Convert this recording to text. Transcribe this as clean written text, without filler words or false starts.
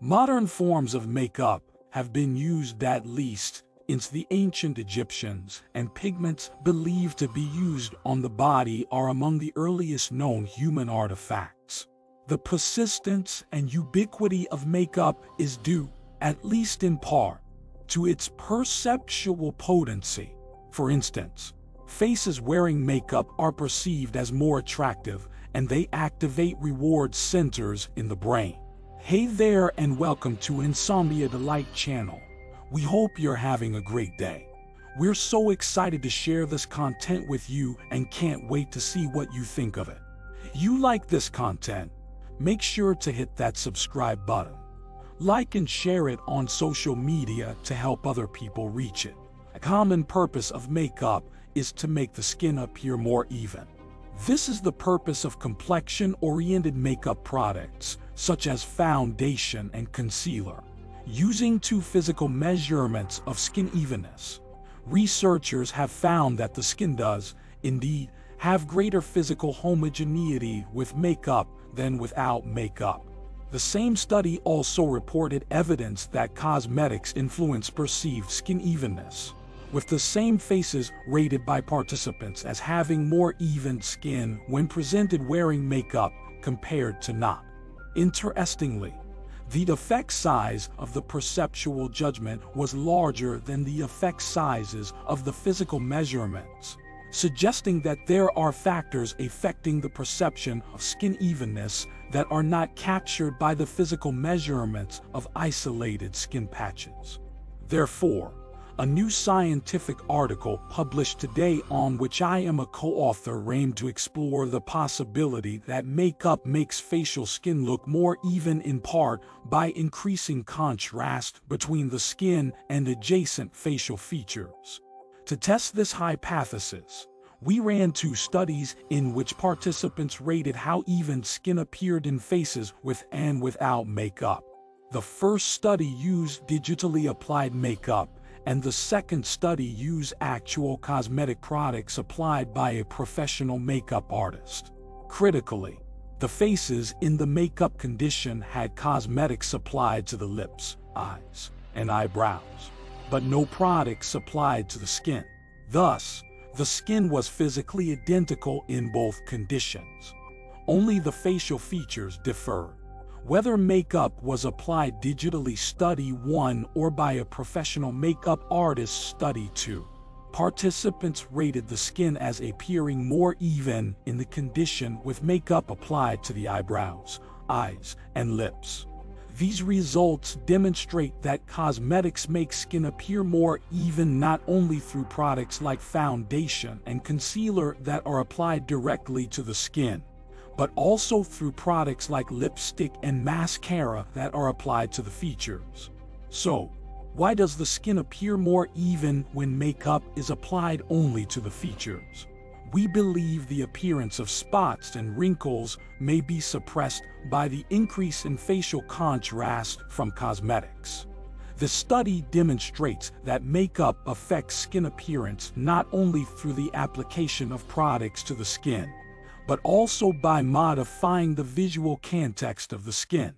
Modern forms of makeup have been used at least since the ancient Egyptians, and pigments believed to be used on the body are among the earliest known human artifacts. The persistence and ubiquity of makeup is due, at least in part, to its perceptual potency. For instance, faces wearing makeup are perceived as more attractive, and they activate reward centers in the brain. Hey there and welcome to Insomnia Delight channel. We hope you're having a great day. We're so excited to share this content with you and can't wait to see what you think of it. You like this content? Make sure to hit that subscribe button. Like and share it on social media to help other people reach it. A common purpose of makeup is to make the skin appear more even. This is the purpose of complexion-oriented makeup products, such as foundation and concealer. Using two physical measurements of skin evenness, researchers have found that the skin does, indeed, have greater physical homogeneity with makeup than without makeup. The same study also reported evidence that cosmetics influence perceived skin evenness, with the same faces rated by participants as having more even skin when presented wearing makeup compared to not. Interestingly, the effect size of the perceptual judgment was larger than the effect sizes of the physical measurements, suggesting that there are factors affecting the perception of skin evenness that are not captured by the physical measurements of isolated skin patches. Therefore, a new scientific article published today on which I am a co-author aimed to explore the possibility that makeup makes facial skin look more even in part by increasing contrast between the skin and adjacent facial features. To test this hypothesis, we ran two studies in which participants rated how even skin appeared in faces with and without makeup. The first study used digitally applied makeup, and the second study used actual cosmetic products applied by a professional makeup artist. Critically, the faces in the makeup condition had cosmetics applied to the lips, eyes, and eyebrows, but no products applied to the skin. Thus, the skin was physically identical in both conditions. Only the facial features differed. Whether makeup was applied digitally study 1 or by a professional makeup artist study 2. Participants rated the skin as appearing more even in the condition with makeup applied to the eyebrows, eyes, and lips. These results demonstrate that cosmetics make skin appear more even not only through products like foundation and concealer that are applied directly to the skin, but also through products like lipstick and mascara that are applied to the features. So, why does the skin appear more even when makeup is applied only to the features? We believe the appearance of spots and wrinkles may be suppressed by the increase in facial contrast from cosmetics. The study demonstrates that makeup affects skin appearance not only through the application of products to the skin, but also by modifying the visual context of the skin.